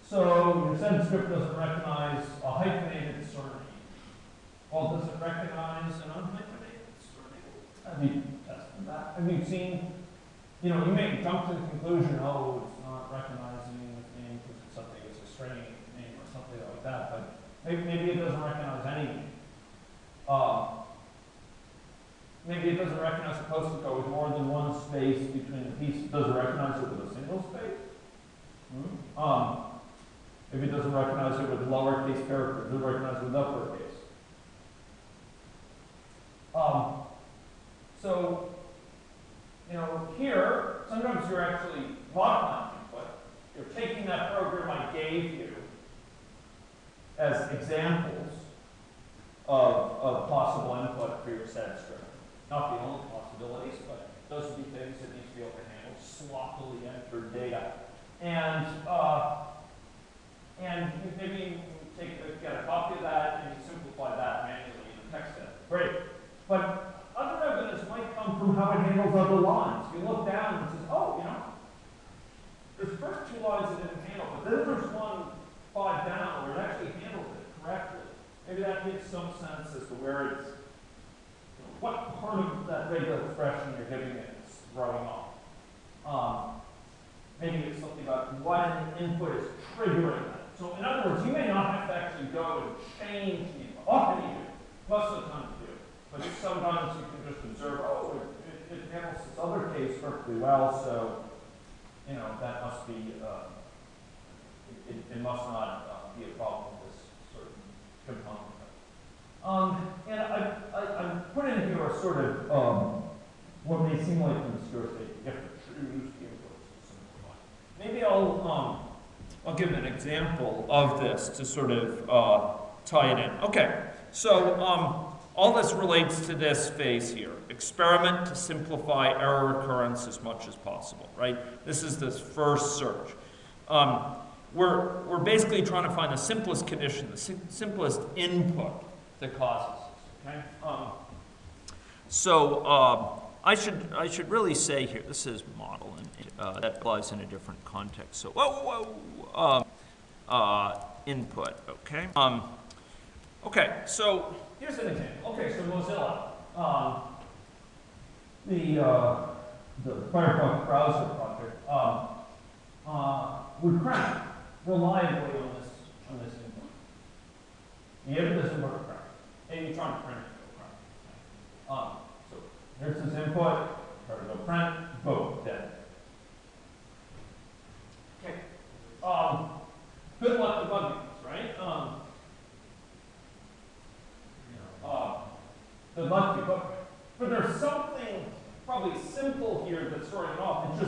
So your send script doesn't recognize a hyphenated surname. Well, does it recognize an unhyphenated surname? Have you tested that? Have you seen? You may jump to the conclusion, oh, it's not recognizing the name because it's something, it's a strange name or something like that, but maybe it doesn't recognize any name. Maybe it doesn't recognize a postal code with more than one space between the pieces. Does it recognize it with a single space? Maybe it doesn't recognize it with lowercase characters. Does it recognize it with uppercase? So, here, sometimes you're actually modifying input. You're taking that program I gave you as examples of possible input for your set script. Not the only possibilities, but those would be things that need to be able to handle sloppily entered data. And you maybe get a copy of that and you simplify that manually in the text editor. Great. But other evidence might come from how it handles other lines. You look down and it says, oh, there's the first 2 lines it didn't handle, but then there's 5 down where it actually handled it correctly. Maybe that makes some sense as to where it's, what part of that regular expression you're giving it is throwing off. Maybe it's something about what an input is triggering that. So in other words, you may not have to actually go and change the input. Often you do. Most of the time you do. But sometimes you can just observe, oh, it handles this other case perfectly well, so, that must be, it must not be a problem with this certain component. And I put in here a sort of, what may seem like an obscure statement. You have to choose the inputs to simplify. Maybe I'll give an example of this to sort of tie it in. Okay, so all this relates to this phase here. Experiment to simplify error occurrence as much as possible, right? This is this first search. We're basically trying to find the simplest condition, the simplest input that causes this, okay? I should really say here, this is model, and that applies in a different context. So, input, okay? Okay, so here's an example. Okay, so Mozilla, the Firefox browser project, would crash reliably on this input. You give this input a crash, and you try to print it, it'll crash. So here's this input, try to go print, boom, dead. Okay. Good luck debugging this, right? Good luck debugging. But there's something probably simple here that's throwing it off.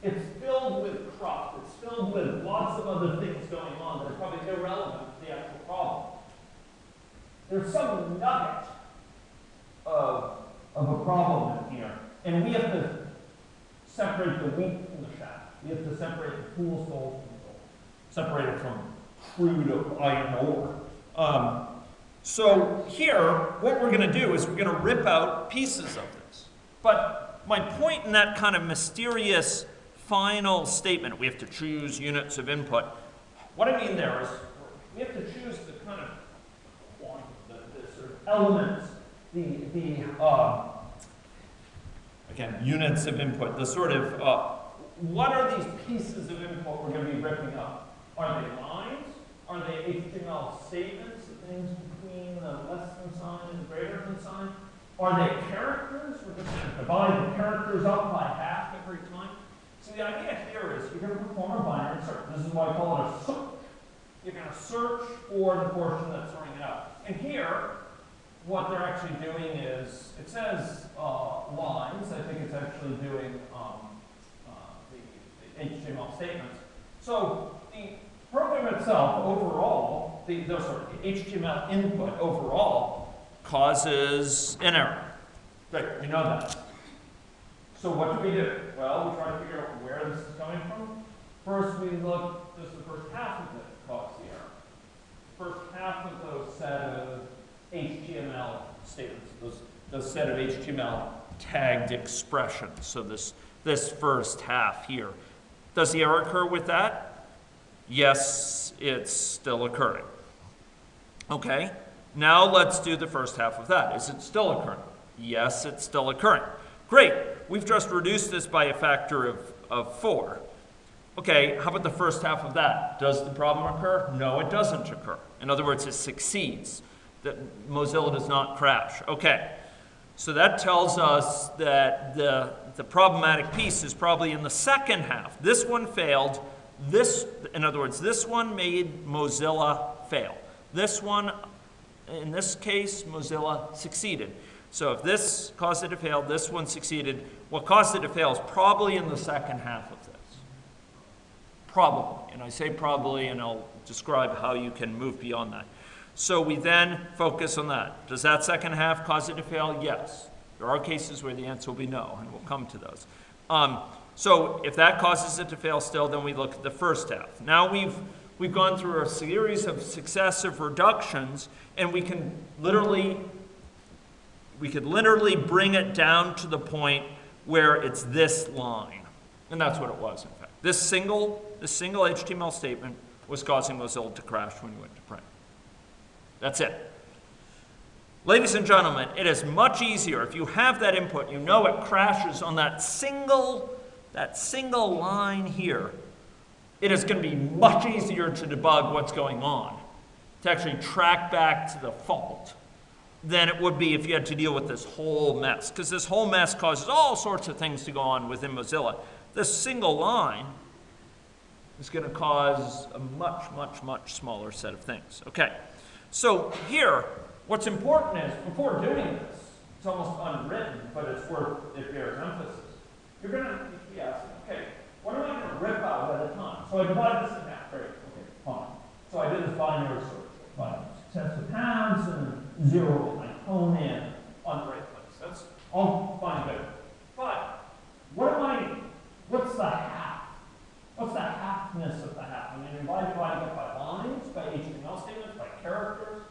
It's filled with cruft. It's filled with lots of other things going on that are probably irrelevant to the actual problem. There's some nugget of a problem in here, and we have to separate the wheat from the chaff. We have to separate the fool's gold from the gold. Separate it from crude of iron ore. So here, what we're going to do is we're going to rip out pieces of this. But my point in that kind of mysterious final statement, we have to choose units of input, what I mean there is we have to choose the kind of the sort of elements, again, units of input, the sort of what are these pieces of input we're going to be ripping up? Are they lines? Are they HTML statements, the things between the less than sign and the greater than sign? Are they characters? We're just going to divide the characters up by half every time. So the idea here is you're going to perform a binary search. This is why I call it a search. You're going to search for the portion that's throwing it out. And here, what they're actually doing is, it says lines. I think it's actually doing the HTML statements. So the program itself overall, the HTML input overall causes an error. Great, we know that. So what do? Well, we try to figure out where this is coming from. First, we look, does the first half of it cause the error? First half of those set of HTML statements, those set of HTML tagged expressions. So this first half here. Does the error occur with that? Yes, it's still occurring. Okay, now let's do the first half of that. Is it still occurring? Yes, it's still occurring. Great, we've just reduced this by a factor of 4. Okay, how about the first half of that? Does the problem occur? No, it doesn't occur. In other words, it succeeds. That Mozilla does not crash. Okay, so that tells us that the problematic piece is probably in the second half. This one failed. In other words, this one made Mozilla fail. This one, in this case, Mozilla succeeded. So if this caused it to fail, this one succeeded. What caused it to fail is probably in the second half of this. Probably. And I say probably, and I'll describe how you can move beyond that. So we then focus on that. Does that second half cause it to fail? Yes. There are cases where the answer will be no, and we'll come to those. So if that causes it to fail still, then we look at the first half. Now we've gone through a series of successive reductions, and we could literally bring it down to the point where it's this line. And that's what it was, in fact. This single HTML statement was causing Mozilla to crash when you went to print. That's it. Ladies and gentlemen, it is much easier if you have that input, you know it crashes on that single line here. It is going to be much easier to debug what's going on, to actually track back to the fault, than it would be if you had to deal with this whole mess. Because this whole mess causes all sorts of things to go on within Mozilla. This single line is going to cause a much, much, much smaller set of things. Okay, so here, what's important is, before doing this, it's almost unwritten, but it bears emphasis. You're going to be asking, okay, what am I going to rip out at a time? So I divide this in half. Great, okay, fine. So I did this binary search. Find successive halves and 0 and I hone in on the right place. That's all fine and good. But what's the half? What's the halfness of the half? I mean, am I dividing it by lines, by HTML statements, by characters?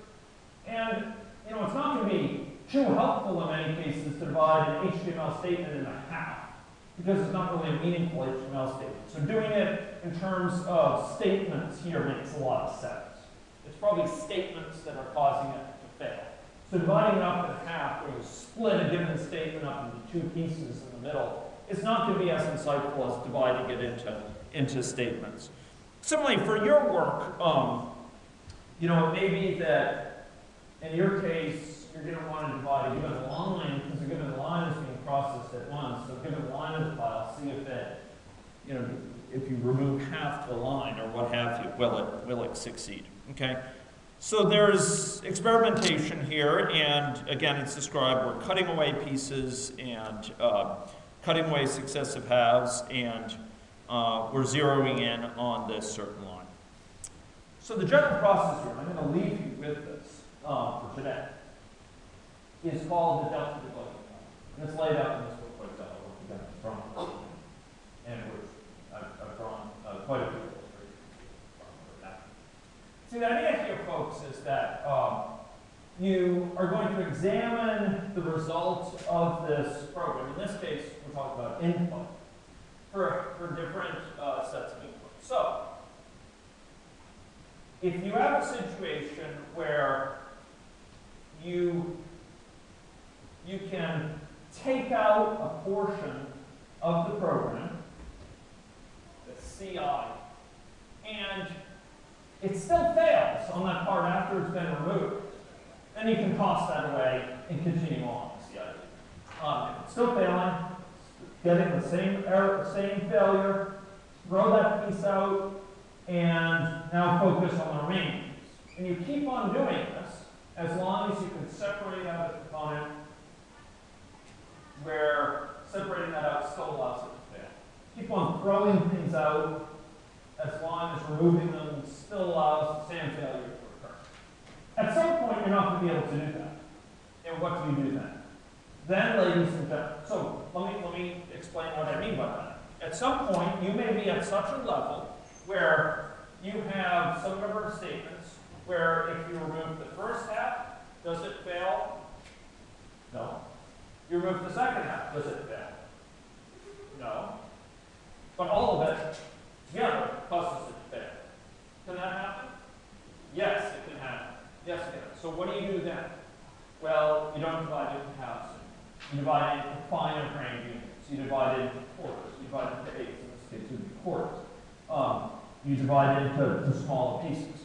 And, it's not going to be too helpful in many cases to divide an HTML statement into half, because it's not really a meaningful HTML statement. So doing it in terms of statements here makes a lot of sense. It's probably statements that are causing it to fail. So dividing it up in half, where you split a given statement up into 2 pieces in the middle, is not going to be as insightful as dividing it into statements. Similarly, for your work, it may be that in your case, you're going to want to divide a given line, because a given line is being processed at once. So a given line of the file, see if it, if you remove half the line or what have you, will it succeed? Okay. So there's experimentation here, and again, it's described. We're cutting away pieces and cutting away successive halves, and we're zeroing in on this certain line. So the general process here, I'm going to leave you with this for today, is called the Delta debugging model. And it's laid out in this book quite well, and which I've drawn quite a few illustrations from that. See, the idea here, folks, is that you are going to examine the result of this program. In this case, we're talking about input for different sets of input. So, if you have a situation where you can take out a portion of the program CI, and it still fails on that part after it's been removed, then you can toss that away and continue on with CI. If it's still failing, getting the same error, same failure, throw that piece out, and now focus on the remaining piece. And you keep on doing this as long as you can separate out a component where separating that out still allows it to fail. Keep on throwing things out as long as removing them still allows the same failure to occur. At some point, you're not going to be able to do that. And what do you do then? Then, ladies and gentlemen, so let me explain what I mean by that. At some point, you may be at such a level where you have some number of statements where if you remove the first half, does it fail? No. You remove the second half, does it fail? No. But all of it together causes it to fail. Can that happen? Yes, it can happen. Yes, it can. So what do you do then? Well, you don't divide it into halves. You divide it into finer grained units. You divide it into quarters. You divide it into eighths. In this case, it would be quarters. You divide it into smaller pieces.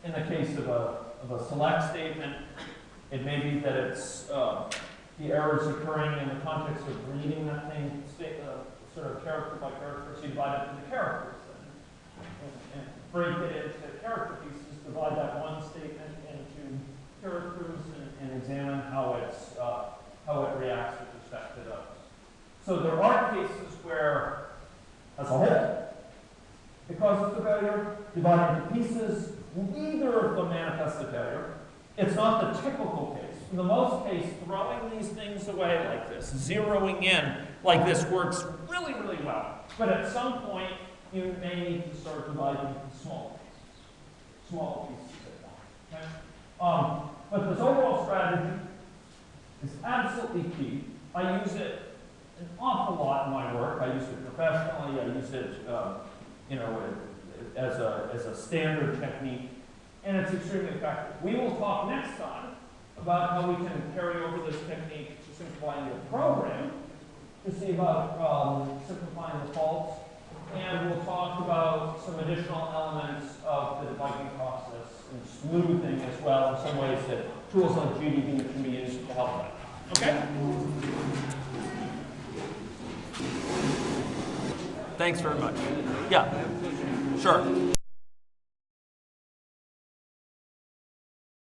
In the case of a select statement, it may be that it's the errors occurring in the context of reading that thing sort of character by character. So you divide it into characters and break it into character pieces. Divide that one statement into characters and examine how it reacts with respect to those. So there are cases where, as a whole, it causes a failure. Divided into pieces, neither of them manifest a failure. It's not the typical case. In the most case, throwing these things away like this, zeroing in like this works really, really well. But at some point, you may need to start dividing into small pieces at once. Okay? But this overall strategy is absolutely key. I use it an awful lot in my work. I use it professionally. I use it, as a standard technique, and it's extremely effective. We will talk next time about how we can carry over this technique to simplifying your program, to see about simplifying the faults, and we'll talk about some additional elements of the debugging process and smoothing as well, in some ways that tools like GDB can be used to help that. Okay? Thanks very much. Yeah, sure.